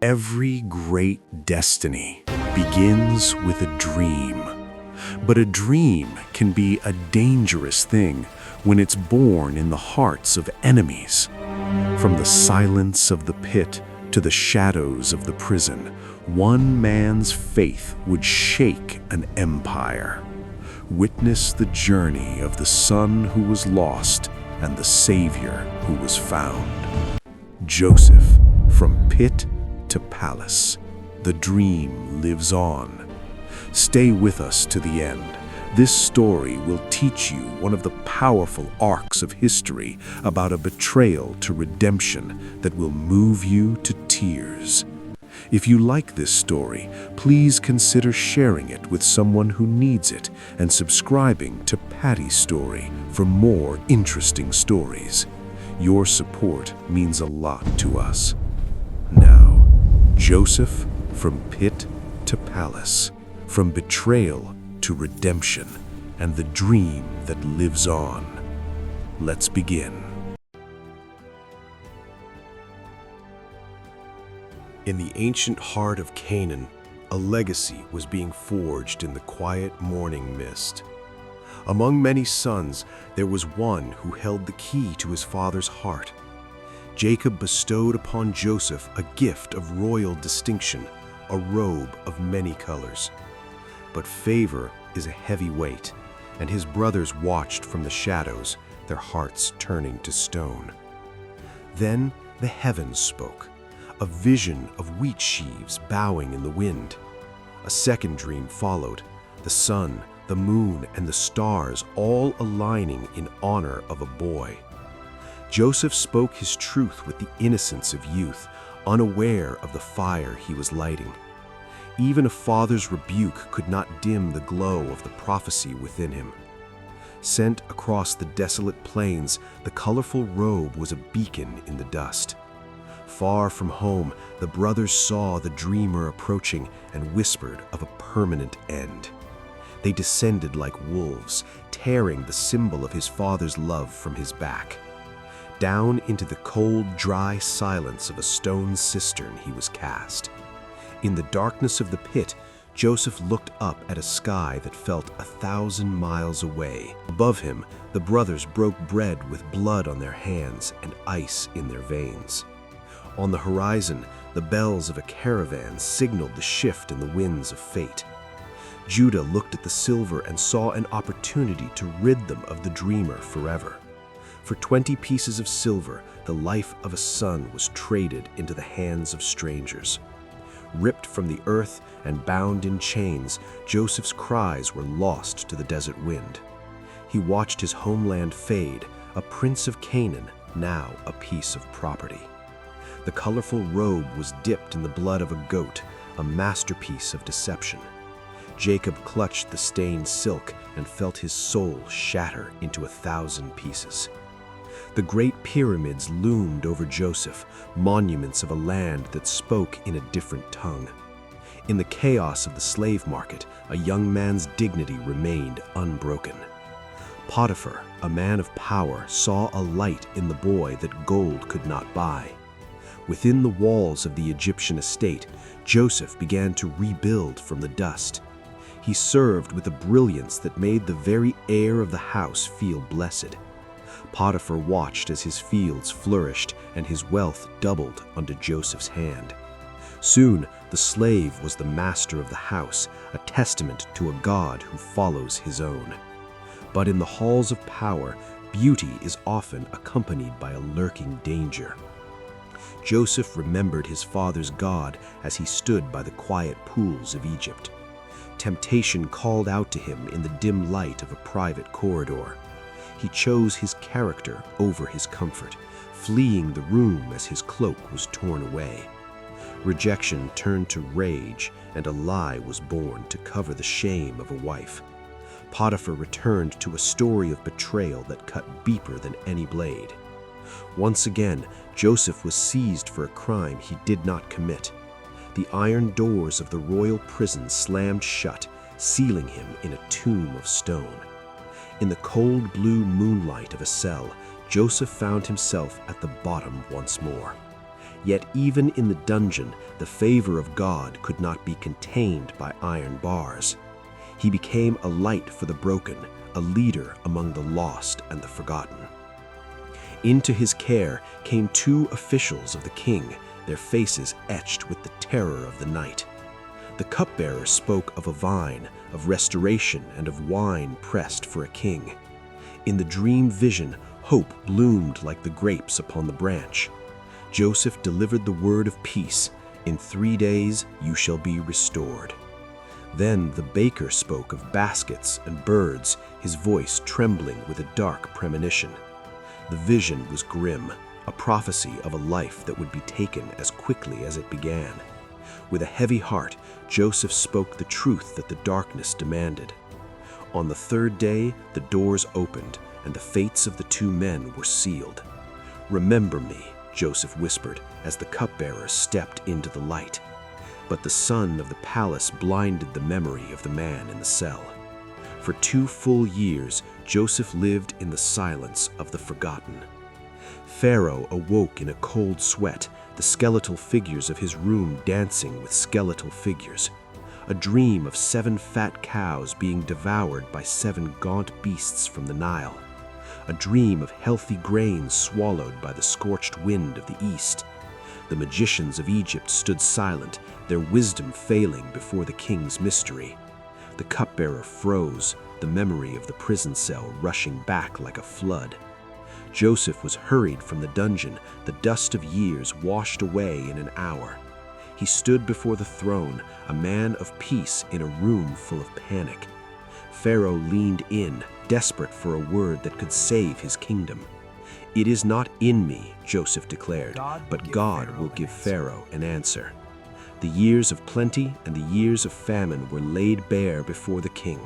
Every great destiny begins with a dream. But a dream can be a dangerous thing when it's born in the hearts of enemies. From the silence of the pit to the shadows of the prison, one man's faith would shake an empire. Witness the journey of the son who was lost and the Savior who was found. Joseph, from pit to palace, the dream lives on. Stay with us to the end. This story will teach you one of the powerful arcs of history about a betrayal to redemption that will move you to tears. If you like this story, please consider sharing it with someone who needs it and subscribing to Patty's Story for more interesting stories. Your support means a lot to us. Now, Joseph, from pit to palace, from betrayal to redemption, and the dream that lives on. Let's begin. In the ancient heart of Canaan, a legacy was being forged in the quiet morning mist. Among many sons, there was one who held the key to his father's heart. Jacob bestowed upon Joseph a gift of royal distinction, a robe of many colors. But favor is a heavy weight, and his brothers watched from the shadows, their hearts turning to stone. Then the heavens spoke, a vision of wheat sheaves bowing in the wind. A second dream followed, the sun, the moon, and the stars all aligning in honor of a boy. Joseph spoke his truth with the innocence of youth, unaware of the fire he was lighting. Even a father's rebuke could not dim the glow of the prophecy within him. Sent across the desolate plains, the colorful robe was a beacon in the dust. Far from home, the brothers saw the dreamer approaching and whispered of a permanent end. They descended like wolves, tearing the symbol of his father's love from his back. Down into the cold, dry silence of a stone cistern he was cast. In the darkness of the pit, Joseph looked up at a sky that felt 1,000 miles away. Above him, the brothers broke bread with blood on their hands and ice in their veins. On the horizon, the bells of a caravan signaled the shift in the winds of fate. Judah looked at the silver and saw an opportunity to rid them of the dreamer forever. For 20 pieces of silver, the life of a son was traded into the hands of strangers. Ripped from the earth and bound in chains, Joseph's cries were lost to the desert wind. He watched his homeland fade, a prince of Canaan, now a piece of property. The colorful robe was dipped in the blood of a goat, a masterpiece of deception. Jacob clutched the stained silk and felt his soul shatter into 1,000 pieces. The great pyramids loomed over Joseph, monuments of a land that spoke in a different tongue. In the chaos of the slave market, a young man's dignity remained unbroken. Potiphar, a man of power, saw a light in the boy that gold could not buy. Within the walls of the Egyptian estate, Joseph began to rebuild from the dust. He served with a brilliance that made the very air of the house feel blessed. Potiphar watched as his fields flourished and his wealth doubled under Joseph's hand. Soon, the slave was the master of the house, a testament to a God who follows his own. But in the halls of power, beauty is often accompanied by a lurking danger. Joseph remembered his father's God as he stood by the quiet pools of Egypt. Temptation called out to him in the dim light of a private corridor. He chose his character over his comfort, fleeing the room as his cloak was torn away. Rejection turned to rage, and a lie was born to cover the shame of a wife. Potiphar returned to a story of betrayal that cut deeper than any blade. Once again, Joseph was seized for a crime he did not commit. The iron doors of the royal prison slammed shut, sealing him in a tomb of stone. In the cold blue moonlight of a cell, Joseph found himself at the bottom once more. Yet even in the dungeon, the favor of God could not be contained by iron bars. He became a light for the broken, a leader among the lost and the forgotten. Into his care came 2 officials of the king, their faces etched with the terror of the night. The cupbearer spoke of a vine, of restoration, and of wine pressed for a king. In the dream vision, hope bloomed like the grapes upon the branch. Joseph delivered the word of peace. In 3 days you shall be restored. Then the baker spoke of baskets and birds, his voice trembling with a dark premonition. The vision was grim, a prophecy of a life that would be taken as quickly as it began. With a heavy heart, Joseph spoke the truth that the darkness demanded. On the 3rd day, the doors opened, and the fates of the 2 men were sealed. "Remember me," Joseph whispered as the cupbearer stepped into the light. But the sun of the palace blinded the memory of the man in the cell. For 2 full years, Joseph lived in the silence of the forgotten. Pharaoh awoke in a cold sweat, the skeletal figures of his room dancing with skeletal figures. A dream of 7 fat cows being devoured by 7 gaunt beasts from the Nile. A dream of healthy grain swallowed by the scorched wind of the east. The magicians of Egypt stood silent, their wisdom failing before the king's mystery. The cupbearer froze, the memory of the prison cell rushing back like a flood. Joseph was hurried from the dungeon, the dust of years washed away in an hour. He stood before the throne, a man of peace in a room full of panic. Pharaoh leaned in, desperate for a word that could save his kingdom. "It is not in me," Joseph declared, "but God will give Pharaoh an answer." The years of plenty and the years of famine were laid bare before the king.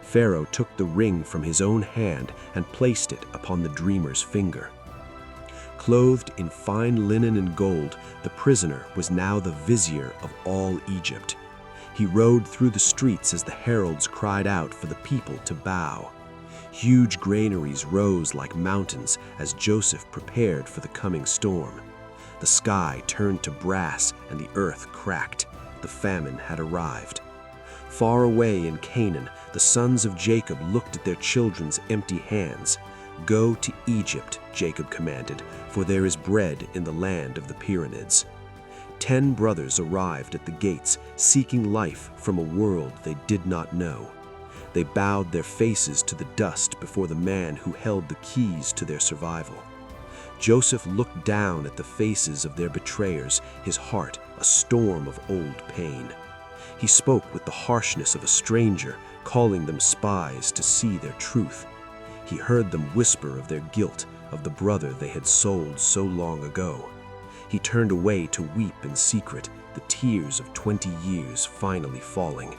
Pharaoh took the ring from his own hand and placed it upon the dreamer's finger. Clothed in fine linen and gold, the prisoner was now the vizier of all Egypt. He rode through the streets as the heralds cried out for the people to bow. Huge granaries rose like mountains as Joseph prepared for the coming storm. The sky turned to brass and the earth cracked. The famine had arrived. Far away in Canaan, the sons of Jacob looked at their children's empty hands. "Go to Egypt," Jacob commanded, "for there is bread in the land of the pyramids." 10 brothers arrived at the gates, seeking life from a world they did not know. They bowed their faces to the dust before the man who held the keys to their survival. Joseph looked down at the faces of their betrayers, his heart a storm of old pain. He spoke with the harshness of a stranger, calling them spies to see their truth. He heard them whisper of their guilt, of the brother they had sold so long ago. He turned away to weep in secret, the tears of 20 years finally falling.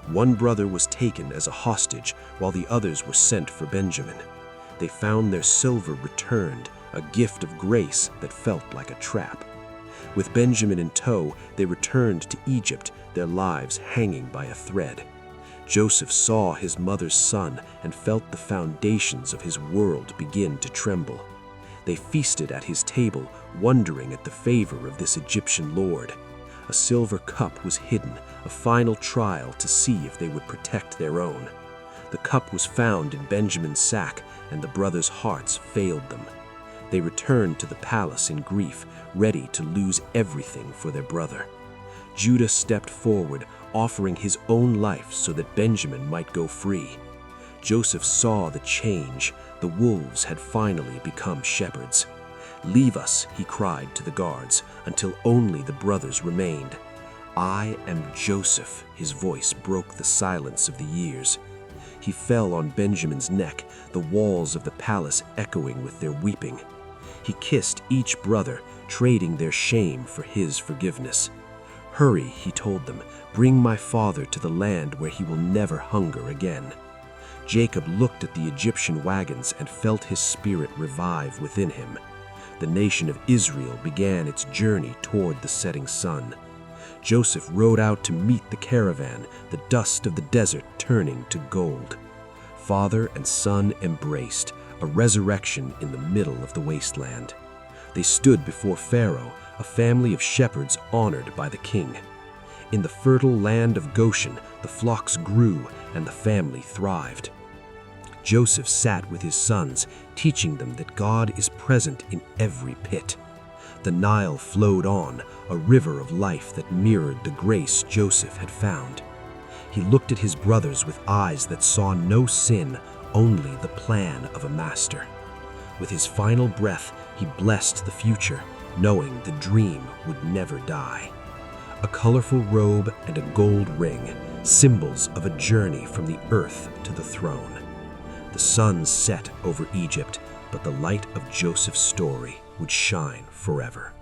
One brother was taken as a hostage, while the others were sent for Benjamin. They found their silver returned, a gift of grace that felt like a trap. With Benjamin in tow, they returned to Egypt, their lives hanging by a thread. Joseph saw his mother's son and felt the foundations of his world begin to tremble. They feasted at his table, wondering at the favor of this Egyptian lord. A silver cup was hidden, a final trial to see if they would protect their own. The cup was found in Benjamin's sack, and the brothers' hearts failed them. They returned to the palace in grief, ready to lose everything for their brother. Judah stepped forward, offering his own life so that Benjamin might go free. Joseph saw the change. The wolves had finally become shepherds. "Leave us," he cried to the guards, until only the brothers remained. "I am Joseph," his voice broke the silence of the years. He fell on Benjamin's neck, the walls of the palace echoing with their weeping. He kissed each brother, trading their shame for his forgiveness. "Hurry," he told them, "bring my father to the land where he will never hunger again." Jacob looked at the Egyptian wagons and felt his spirit revive within him. The nation of Israel began its journey toward the setting sun. Joseph rode out to meet the caravan, the dust of the desert turning to gold. Father and son embraced, a resurrection in the middle of the wasteland. They stood before Pharaoh, a family of shepherds honored by the king. In the fertile land of Goshen, the flocks grew and the family thrived. Joseph sat with his sons, teaching them that God is present in every pit. The Nile flowed on, a river of life that mirrored the grace Joseph had found. He looked at his brothers with eyes that saw no sin, only the plan of a master. With his final breath, he blessed the future, knowing the dream would never die. A colorful robe and a gold ring, symbols of a journey from the earth to the throne. The sun set over Egypt, but the light of Joseph's story would shine forever.